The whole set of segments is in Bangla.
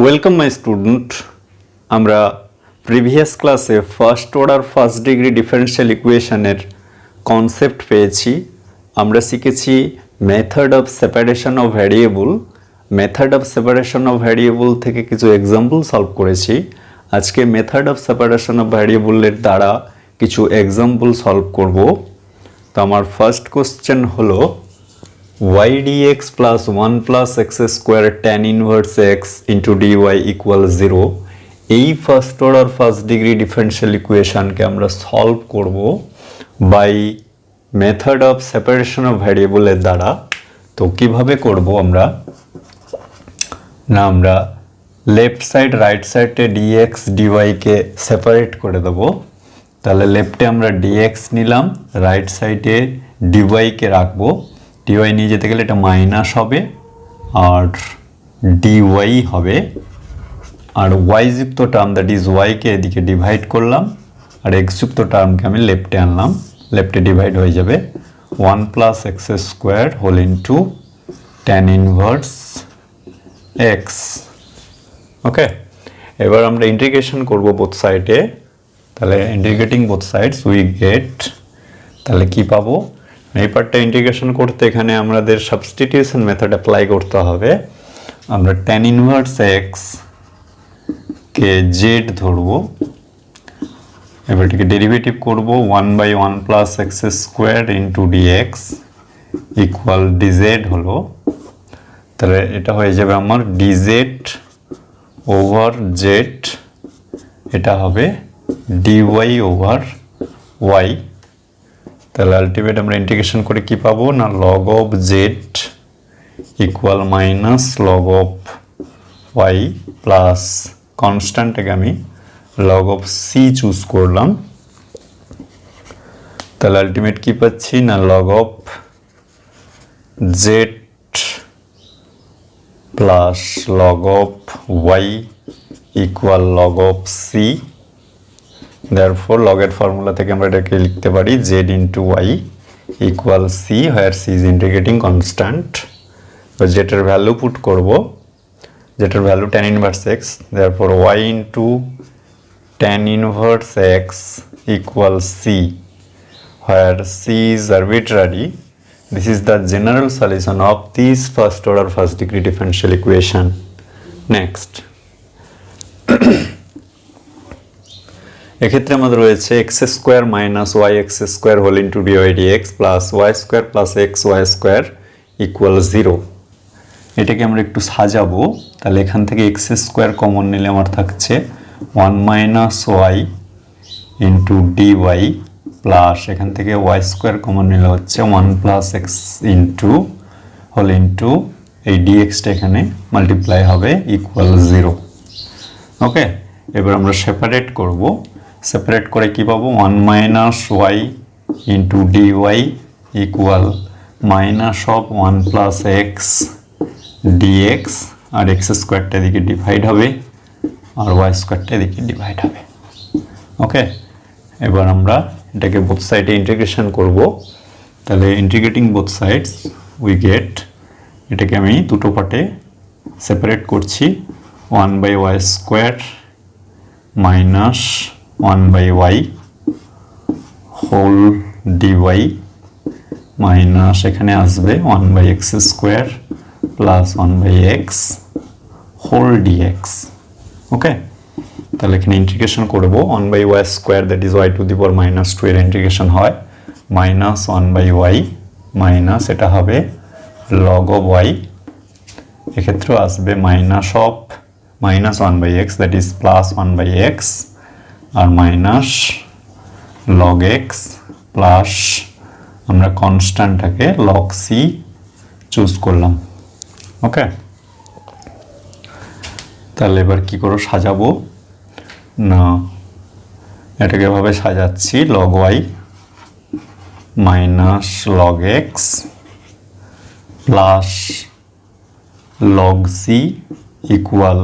Welcome my student. আমরা প্রিভিয়াস ক্লাসে first order first degree differential ইকুয়েশনের কনসেপ্ট পেয়েছি। আমরা শিখেছি method of separation of variable. Method of separation of variable থেকে কিছু এক্সাম্পল সলভ করেছি। আজকে মেথড অফ সেপারেশন অফ ভ্যারিয়েবলের দ্বারা কিছু এক্সাম্পল সলভ করব। তো আমার ফার্স্ট কোশ্চেন হলো y dx plus 1 plus x square tan inverse x into dy equal 0 এই first order first degree differential ইকুয়েশনকে আমরা সলভ করব by method of separation of ভ্যারিয়েবলের দ্বারা। তো কিভাবে করব আমরা লেফট সাইড রাইট সাইডে dx dy কে সেপারেট করে দেব। তাহলে লেফটে আমরা dx নিলাম, রাইট সাইডে dy কে রাখবো। dy নিয়ে যেতে গেলে এটা মাইনাস হবে আর dy হবে, আর y যুক্ত টার্ম দ্যাট ইজ y কে এদিকে ডিভাইড করলাম আর x যুক্ত টার্মকে আমি লেফটে আনলাম, লেফটে ডিভাইড হয়ে যাবে 1 plus x square whole into tan inverse x। Okay, এবার আমরা ইন্টিগ্রেশন করব বোথ সাইডে। তাহলে integrating both sides we get, তাহলে কি পাবো, এই পার্টটা ইন্টিগ্রেশন করতে এখানে আমাদের সাবস্টিটিউশন মেথড অ্যাপ্লাই করতে হবে। আমরা tan ইনভার্স x কে z ধরবো, এবার এটাকে ডেরিভেটিভ করব 1/1 plus x square into dx equal dz হলো। তাহলে এটা হয়ে যাবে আমার dz ওভার z, এটা হবে dy ওভার y। তাহলে আলটিমেট আমরা ইন্টিগ্রেশন করে কি পাবো না, log of z equal minus log of y plus কনস্ট্যান্টটাকে আমি log of c চুজ করলাম। তাহলে আলটিমেট কি পাচ্ছি না, log of z plus log of y equal log of c। therefore log এর ফর্মুলা থেকে আমরা এটাকে লিখতে পারি z into y equal c, where c is integrating constant। তো z এর ভ্যালু পুট করব, যেটার value tan inverse x, therefore y into tan inverse x equal c, where c is arbitrary। this is the general solution of this first order first degree differential equation। next এক্ষেত্রে আমাদের রয়েছে X square minus Y X square whole into d y d x plus Y square plus x Y square equal 0। এটাকে আমরা একটু সাজাবো। তাহলে এখান থেকে এক্স স্কোয়ার কমন নিলে আমার থাকছে 1 minus Y into d y plus এখান থেকে ওয়াই স্কোয়ার কমন নিলে হচ্ছে 1 plus X into whole into এই ডিএক্সটা এখানে মাল্টিপ্লাই হবে ইকুয়াল 0। ওকে, এবার আমরা সেপারেট করব। সেপারেট করে কি পাবো, 1 minus Y into dy equal minus of 1 plus x dx, আর এক্স স্কোয়ারটা এদিকে ডিভাইড হবে আর ওয়াই স্কোয়ারটা এদিকে ডিভাইড হবে। ওকে, এবার আমরা এটাকে বোথ সাইডে ইন্টিগ্রেশন করব। তাহলে integrating both sides we get, এটাকে আমি দুটো পার্টে সেপারেট করছি, 1/y square minus 1/y whole dy minus এখানে আসবে 1/x square plus 1/x whole dx. Okay, তাহলে এখানে ইন্টিগ্রেশন করব 1/y square that is y to the power minus 2 এর ইন্টিগ্রেশন হয় মাইনাস 1/y মাইনাস এটা হবে log of y, এক্ষেত্রেও আসবে minus of minus 1/x that is plus 1/x আর মাইনাস log x প্লাস আমরা কনস্ট্যান্টটাকে log c চুজ করলাম। ওকে, তাহলে এবার কি করে সাজাবো না, এটাকে এভাবে সাজাচ্ছি log y minus log x plus log c equal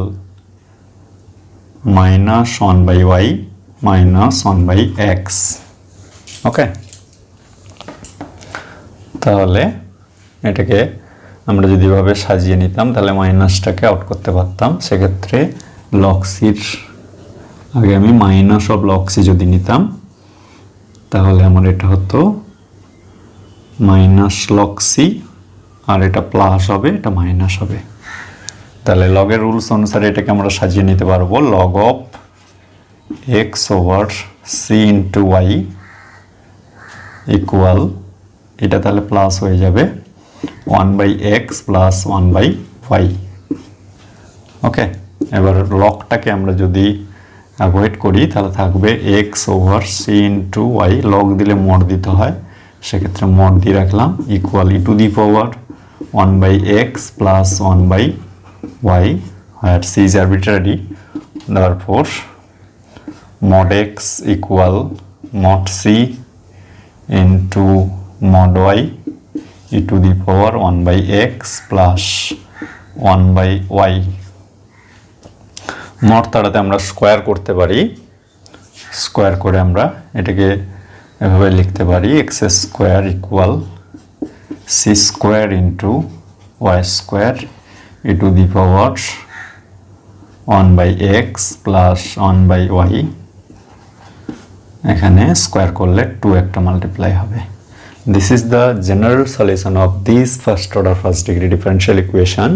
minus 1/y minus 1/x। ওকে, তাহলে এটাকে আমরা যদি এভাবে সাজিয়ে নিতাম তাহলে মাইনাসটাকে আউট করতে পারতাম। সেক্ষেত্রে লগ সির আগে আমি মাইনাস অফ লগ সি যদি নিতাম তাহলে আমার এটা হতো মাইনাস লগ সি, আর এটা প্লাস হবে, এটা মাইনাস হবে। তাহলে লগের রুলস অনুসারে এটাকে আমরা সাজিয়ে নিতে পারবো log of X over C into Y equal, এটা তাহলে প্লাস হয়ে যাবে 1/x প্লাস 1/y। ওকে, এবার লগটাকে আমরা যদি অ্যাভয়েড করি তাহলে থাকবে X over C into Y, log দিলে মড দিতে হয়, সেক্ষেত্রে মড দিয়ে রাখলাম equal E to the power 1/x plus 1/y, where c is arbitrary, therefore mod x equal mod c into mod y e to the power 1/x plus 1/y। Mod তাড়াতে আমরা স্কোয়ার করতে পারি, স্কোয়ার করে আমরা এটাকে এভাবে লিখতে পারি X square equal C square into Y square e to the power 1/x plus 1/y, এখানে স্কোয়ার করলে 2 একটা মাল্টিপ্লাই হবে। This is the general solution of this first order first degree differential equation,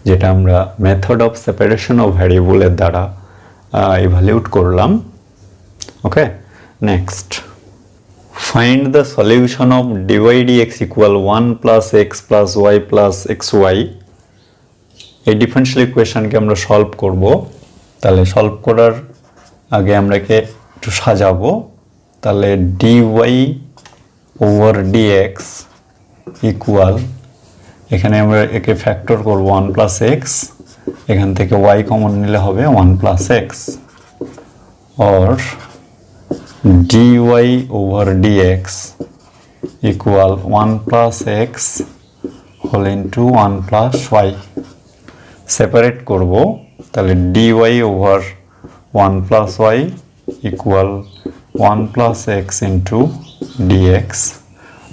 যেটা আমরা মেথড অফ সেপারেশন অফ ভ্যারিয়েবলের দ্বারা ইভ্যালুয়েট করলাম। Okay, next find the solution of dy dx equal 1 plus x plus y plus x y. এই ডিফারেনশিয়াল ইকুয়েশনকে আমরা সলভ করব। তাহলে সলভ করার আগে আমরা একে একটু সাজাবো। তাহলে dy ওভার dx ইকুয়াল, এখানে আমরা একে ফ্যাক্টর করব 1 প্লাস এক্স, এখান থেকে y কমন নিলে হবে 1 plus X, or dy over dx equal 1 plus X whole into 1 plus Y. Separate করব, তাহলে dy over 1 plus Y equal 1 plus X into dx।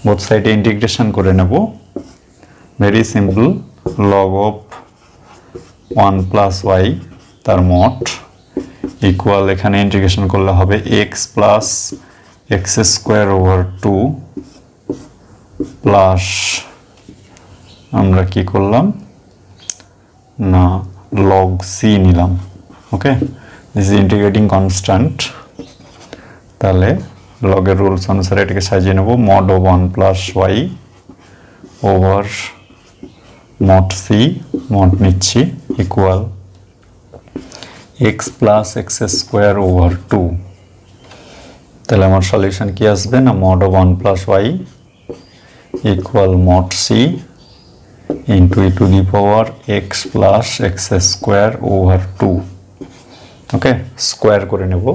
Both সাইডে ইন্টিগ্রেশন করে নেব। Very simple, log of 1 plus Y তার মড ইকুয়াল, এখানে ইন্টিগ্রেশন করলে হবে X plus x square over 2 plus, আমরা কি করলাম না লগ সি নিলাম। Okay, this is integrating constant. তাহলে লগের রুলস অনুসারে এটাকে সাজিয়ে নেব mod of 1 plus y over mod c, mod নিচ্ছি equal x plus x square over 2। তাহলে আমার সলিউশন কি আসবে না mod of 1 plus Y equal mod c into E to the power x plus x square over 2। Okay, square করে নেব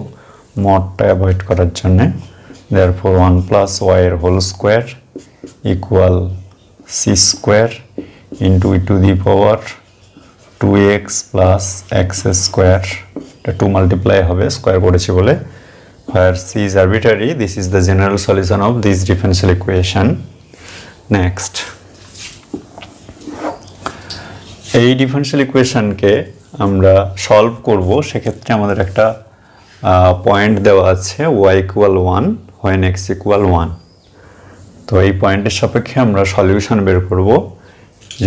মডটা অ্যাভয়েড করার জন্যে। therefore 1 প্লাস ওয়াই এর whole square equal C square into E to the power 2x plus x square, এটা 2 মাল্টিপ্লাই হবে স্কোয়ার করেছি বলে। where c is arbitrary, this is the general solution of this differential equation. next, এই ডিফারেনশিয়াল ইকুয়েশনকে আমরা সলভ করব। সেক্ষেত্রে আমাদের একটা পয়েন্ট দেওয়া আছে y equal 1 when x equal 1। তো এই পয়েন্টের সাপেক্ষে আমরা সলিউশন বের করব।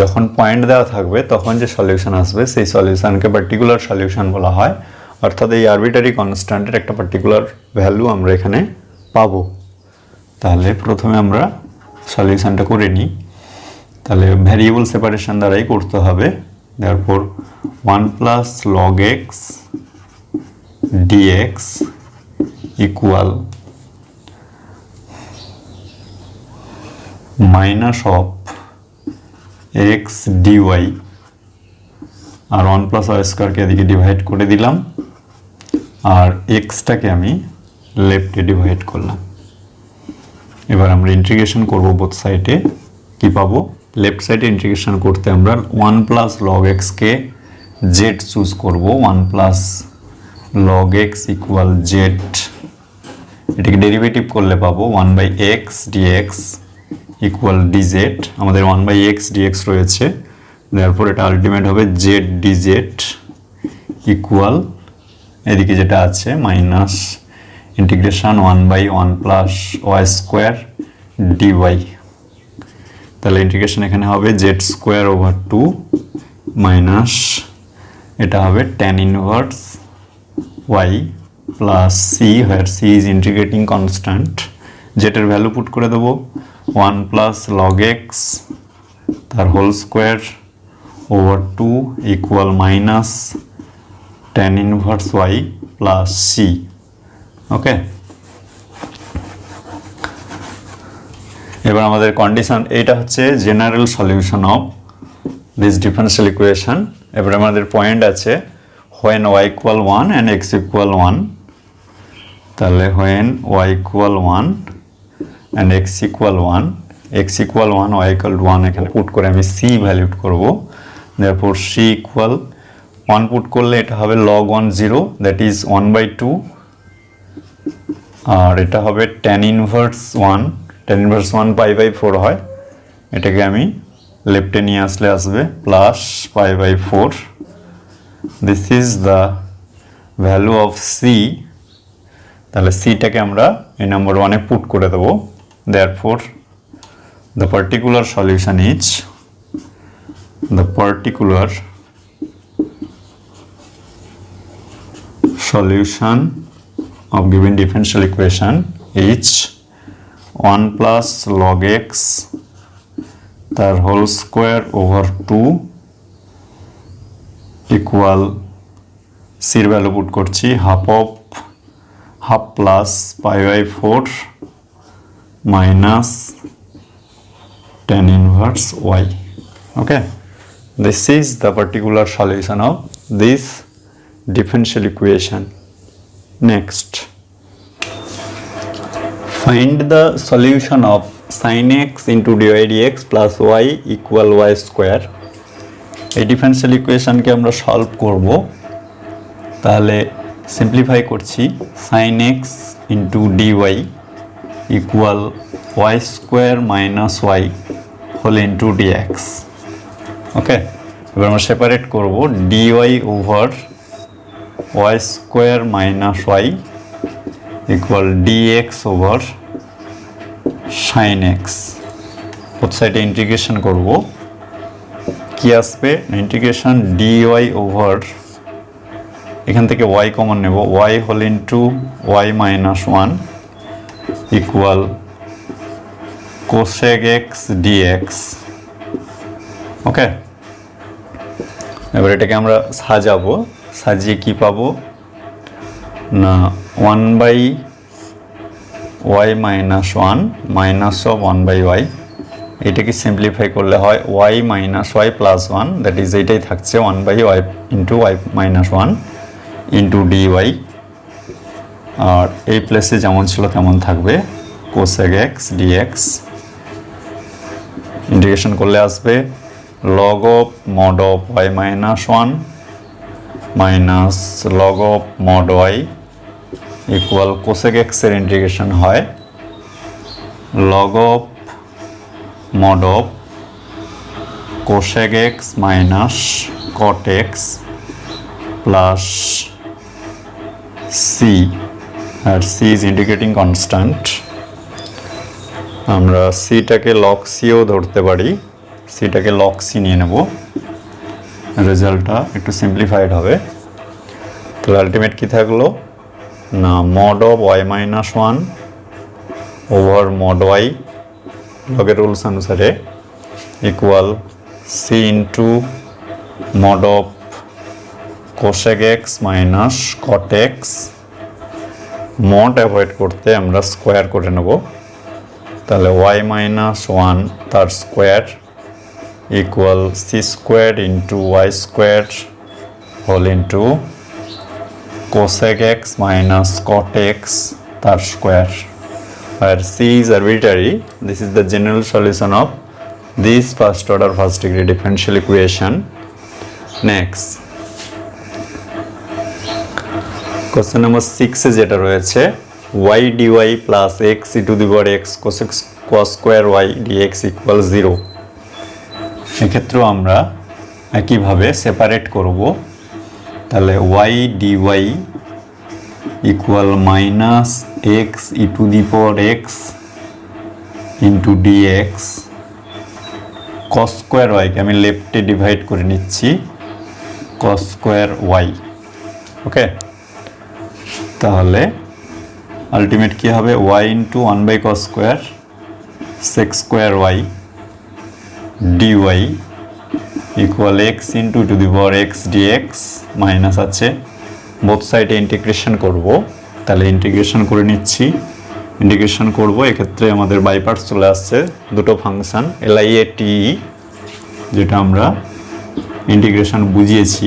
যখন পয়েন্ট দেওয়া থাকবে তখন যে সলিউশন আসবে সেই সলিউশনকে পার্টিকুলার সলিউশন বলা হয়, অর্থাৎ এই আরবিটারি কনস্ট্যান্টের একটা পার্টিকুলার ভ্যালু আমরা এখানে পাবো। তাহলে প্রথমে আমরা সলিউশনটা করে নিই। তাহলে ভ্যারিয়েবল সেপারেশন দ্বারাই করতে হবে। therefore 1 plus log x dx equal minus of x dy, আর 1 প্লাস ওয়াই স্কোয়ারকে এদিকে ডিভাইড করে দিলাম, আর এক্সটাকে আমি লেফটে ডিভাইড করলাম। এবার আমরা ইন্টিগ্রেশন করব বোথ সাইডে। কি পাবো? লেফট সাইডে ইন্টিগ্রেশন করতে আমরা 1 প্লাস লগ এক্সকে জেড চুজ করব। 1 plus log x equal Z, এটাকে ডেরিভেটিভ করলে পাবো 1/x dx ইকুয়াল dz। আমাদের 1/x dx রয়েছে, দেয়ারফর এটা আলটিমেট হবে জেড ডিজেড ইকুয়াল এদিকে যেটা আছে minus integration 1/1 plus Y square d y. তাহলে ইন্টিগ্রেশন এখানে হবে জেড স্কোয়ার ওভার 2 মাইনাস এটা হবে tan inverse y plus C, where C is integrating constant. জেটের ভ্যালু পুট করে দেবো 1 প্লাস লগ এক্স তার whole square over 2 equal minus tan inverse y plus c. Okay, এবার আমাদের কন্ডিশন এইটা হচ্ছে general solution of this differential equation. এবার আমাদের পয়েন্ট আছে when y equal 1 and x equal 1, তাহলে when y equal 1 and x equal 1, x equal 1 y equal 1 এখানে পুট করে আমি c ভ্যালুট করব। therefore c equal 1 পুট করলে এটা হবে log 1 0, that is 1/2, আর এটা হবে tan inverse 1, tan inverse 1 π/4 হয়, এটাকে আমি লেফটে নিয়ে আসলে আসবে plus π/4। This is the value of c. তাহলে সিটাকে আমরা এই নাম্বার 1-এ পুট করে দেবো। Therefore the particular solution is the particular solution of given differential equation is 1 plus log x তার হোল স্কোয়ার ওভার 2 ইকুয়াল সির ভ্যালু পুট করছি half plus π/4 minus tan inverse y। okay, this is the particular solution of this differential equation. Next, find the solution of sin x into dy dx plus y equal y square. এই ডিফারেনশিয়াল ইকুয়েশনকে আমরা সলভ করব। তাহলে সিম্পলিফাই করছি sin x into dy equal y square minus y whole into dx. Okay, এবার আমরা সেপারেট করব dy over y square minus y equal dx over sin x। Both সাইডে ইন্টিগ্রেশন করব, কি আসবে ইন্টিগ্রেশন dy ওভার এখান থেকে y কমন নেব y whole into y minus 1 equal cosec x dx। Okay, এবার এটাকে আমরা সাজাবো, সাজিয়ে কি পাবো না 1/y minus 1 minus of 1/y, এটাকে সিম্পলিফাই করলে হয় y minus y plus 1, that is এইটাই থাকছে 1/y into y minus 1 into dy, আর এই প্লেসে যেমন ছিল তেমন থাকবে cosec x dx। ইন্টিগ্রেশন করলে আসবে log of mod of y minus 1 minus log of mod y equal cosec x এর ইন্টিগ্রেশন হয় log of mod of cosec x minus cot x plus c, আর c is integrating constant। আমরা সিটাকে log c ও ধরতে পারি, সিটাকে log c নিয়ে নেব, রেজাল্টটা একটু সিম্পলিফাইড হবে। তাহলে আলটিমেট কি থাকলো না mod of y minus 1 over mod y লগের রুলস অনুসারে equal c into mod of cosec x minus cot x। Mod avoid করতে আমরা স্কোয়ার করে নেব, তাহলে y মাইনাস 1 তার square equal C square into Y square whole into cosec x minus cot x তার square, where c is arbitrary. This is the general solution of this first order first degree differential equation. Next, question number 6 এ যেটা রয়েছে y dy plus x e to the power x cos square y dx equal 0। এক্ষেত্রেও আমরা একইভাবে সেপারেট করব, তাহলে y dy equal minus x e to the power x into dx cos square ওয়াইকে আমি লেফটে ডিভাইড করে নিচ্ছি, কস স্কোয়ার ওয়াই। ওকে, তাহলে আলটিমেট কী হবে, Y into one by cos square sec square Y d y equal x into to the power X d x minus আছে, বোথ সাইডে ইন্টিগ্রেশন করব, তাহলে ইন্টিগ্রেশন করে নিচ্ছি। ইন্টিগ্রেশন করব, এক্ষেত্রে আমাদের বাই পার্টস চলে আসছে দুটো ফাংশন এলআইএ টি, যেটা আমরা ইন্টিগ্রেশন বুঝিয়েছি।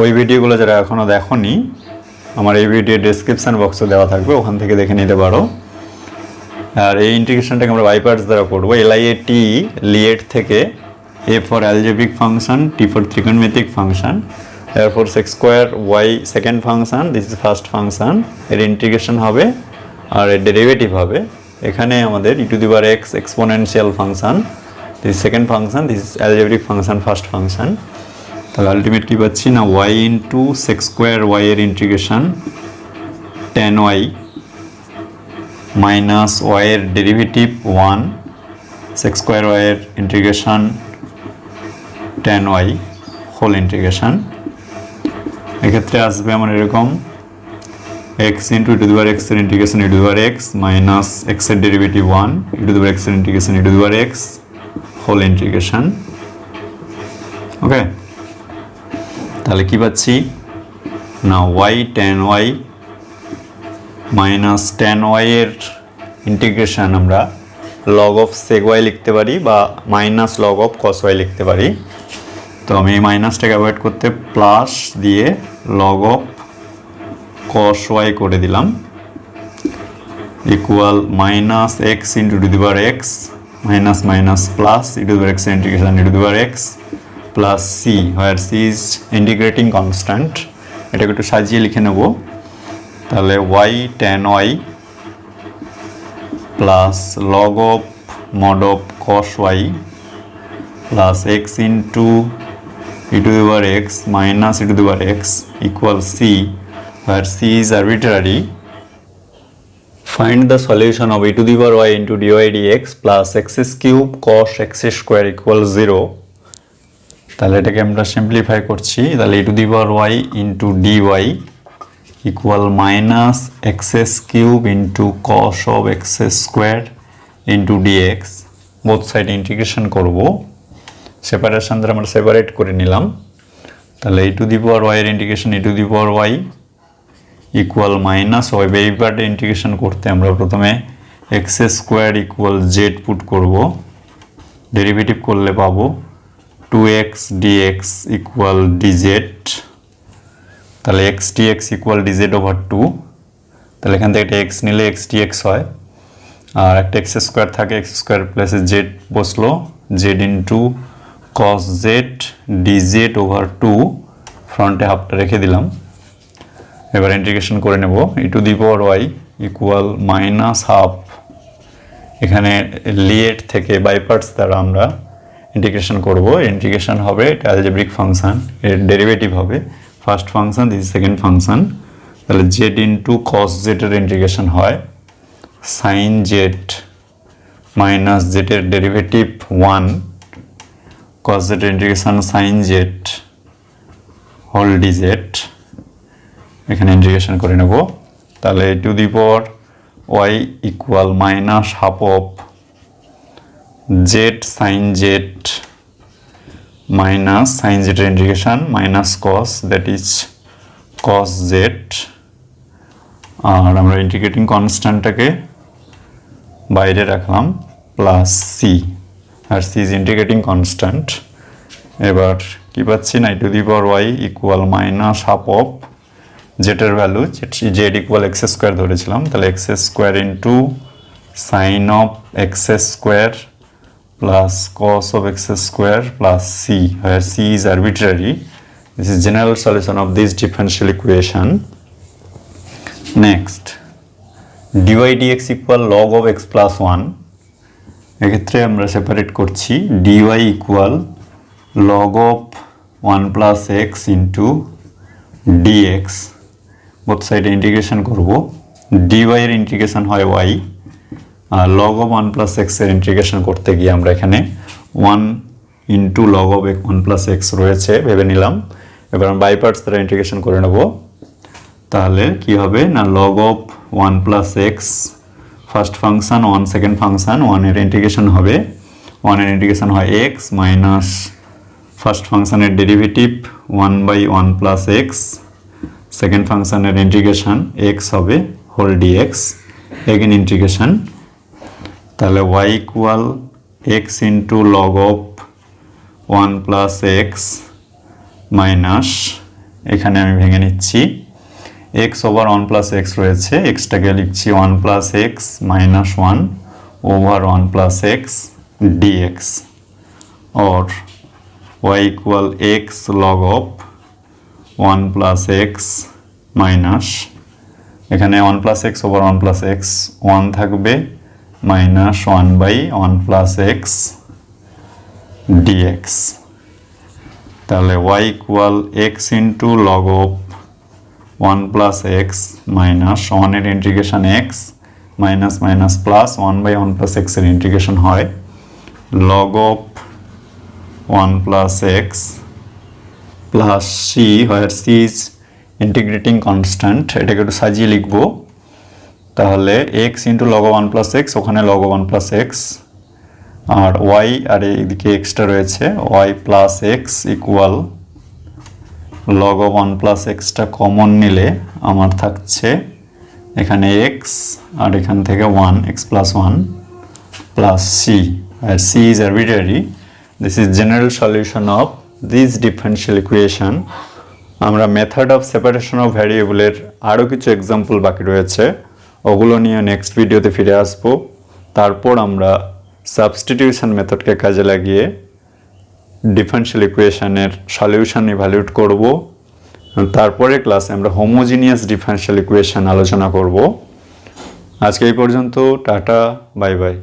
ওই ভিডিওগুলো যারা এখনও দেখোনি, আমার এই ভিডিও ডেসক্রিপশান বক্সে দেওয়া থাকবে, ওখান থেকে দেখে নিতে পারো। আর এই ইন্টিগ্রেশনটাকে আমরা বাই পার্টস দ্বারা করবো। এলআইএ টি লিয়েট থেকে A for algebraic function, T for ত্রিকোণমিতিক ফাংশন, এরপর sec square y second function, this is first function, এর ইন্টিগ্রেশন হবে আর এর ডেরিভেটিভ হবে। এখানে আমাদের e to the power x exponential function, this second function, this is algebraic function first function. তাহলে আলটিমেটলি পাচ্ছি না y into sec square y এর integration tan y minus y এর derivative one, sec square y এর integration tan y whole integration. এক্ষেত্রে আসবে আমার এরকম x into E to the power x এর integration E to the power x minus x এর derivative one, e to the power x এর integration E to the power x whole integration. Okay, তাহলে কি পাচ্ছি না y tan y minus tan y এর ইন্টিগ্রেশন আমরা লগ অফ সেক ওয়াই লিখতে পারি বা minus log of cos y লিখতে পারি। তো আমি এই মাইনাসটাকে অ্যাভয়েড করতে প্লাস দিয়ে লগ অফ কস ওয়াই করে দিলাম equal minus X into to the power x minus minus plus E to the power X integration E to the power x plus C, where C is integrating constant. এটাকে একটু সাজিয়ে লিখে নেব, তাহলে Y tan Y plus log of mod of cos Y plus X into E to the power x minus E to the power X equal C, where c is arbitrary. Find the solution of e to the power y into dy dx plus x cube cos x square equal 0. তাহলে এটাকে আমরা সিম্পলিফাই করছি, তাহলে e to the power y into dy equal minus x cube into cos of x square into dx, both side integration করব, সেপারেশন দ্বারা আমরা সেপারেট করে নিলাম। তাহলে e to the power y এর integration e to the power y equal minus y, এই পার্টে ইন্টিগ্রেশন করতে আমরা প্রথমে x square equal z put করব, ডেরিভেটিভ করলে পাবো two x dx equal dz, তাহলে x dx equal dz over two, তাহলে এখান থেকে একটা এক্স নিলে এক্স ডিএক্স হয়, আর একটা এক্স স্কোয়ার থাকে, এক্স স্কোয়ার প্লাসে জেড বসলো, z into cos z dz over two, ফ্রন্টে হাফটা রেখে দিলাম। এবার ইন্টিগ্রেশন করে নেব, e to the power y equal minus half, এখানে লিয়েট থেকে বাই পার্টস দ্বারা আমরা ইন্টিগ্রেশন করব, ইন্টিগ্রেশন হবে এটা অ্যালজেব্রিক ফাংশন, এর ডেরিভেটিভ হবে first function, this second function, তাহলে জেড ইন্টু কস জেডের ইন্টিগ্রেশন হয় সাইন জেড মাইনাস জেডের ডেরিভেটিভ ওয়ান, কস জেডের integration sine z whole dz, এখানে ইন্টিগ্রেশন করে নেব। তাহলে to the power y equal minus half of z sine z minus sine জেডের integration minus cos, that is cos z, আর আমরা ইন্টিগ্রেটিং কনস্ট্যান্টটাকে বাইরে রাখলাম প্লাস সি, আর সি ইজ ইন্টিগ্রেটিং কনস্ট্যান্ট। এবার কি পাচ্ছি না e to the power y equal minus half of জেটের value z equal x square ধরেছিলাম, তাহলে x square into sine of x square plus cos of x square plus c, where c is arbitrary. This is general solution of this differential equation. Next, dy dx equal log of x plus 1. এক্ষেত্রে আমরা সেপারেট করছি dy equal log of 1 plus X into d x, both সাইডে ইন্টিগ্রেশন করব। dy এর ইন্টিগ্রেশন হয় y, আর log of 1 প্লাস এক্সের ইন্টিগ্রেশন করতে গিয়ে আমরা এখানে 1 into log of 1 plus X রয়েছে ভেবে নিলাম। এবার আমরা বাই পার্টস দ্বারা ইন্টিগ্রেশন করে নেব। তাহলে কি হবে না, log of 1 plus X first function, 1 second function, 1 এর ইন্টিগ্রেশন হবে, 1 এর ইন্টিগ্রেশন হয় এক্স মাইনাস ফার্স্ট ফাংশনের derivative 1 by 1 plus X, second ফাংশনের ইন্টিগ্রেশন এক্স হবে হোল ডিএক্স, এগেন ইন্টিগ্রেশন। তাহলে y equal x into log of 1 plus x minus, এখানে আমি ভেঙে নিচ্ছি, এক্স ওভার 1 প্লাস এক্স রয়েছে, এক্সটাকে লিখছি 1 plus x minus 1 over 1 plus x dx, और y equal x log of 1 plus x minus, এখানে 1 plus x over 1 plus x 1 থাকবে minus 1 by 1 plus x dx. তাহলে y equal x into log of 1 plus x minus 1 এর integration x minus minus plus 1 by 1 plus x এর ইন্টিগ্রেশন হয় log of 1 plus x plus C, where C is integrating constant, এটাকে একটু সাজিয়ে লিখব। তাহলে x into log of 1 plus x, ওখানে লগ অফ 1 প্লাস এক্স, আর ওয়াই আর এদিকে এক্সটা রয়েছে, y plus x equal log of 1 plus এক্সটা কমন নিলে আমার থাকছে এখানে এক্স আর এখান থেকে 1 এক্স প্লাস 1 প্লাস সি, আর c is arbitrary. This is general solution of this differential equation. আমরা মেথড অফ সেপারেশন অফ ভ্যারিয়েবলের আরও কিছু এক্সাম্পল বাকি রয়েছে, ওগুলো নিয়ে নেক্সট ভিডিওতে ফিরে আসবো। তারপর আমরা সাবস্টিটিউশন মেথডকে কাজে লাগিয়ে ডিফারেনশিয়াল ইকুয়েশনের সলিউশন ইভ্যালুয়েট করব। তারপরে ক্লাসে আমরা হোমোজিনিয়াস ডিফারেনশিয়াল ইকুয়েশন আলোচনা করব। আজকে এই পর্যন্ত, টাটা, বাই বাই।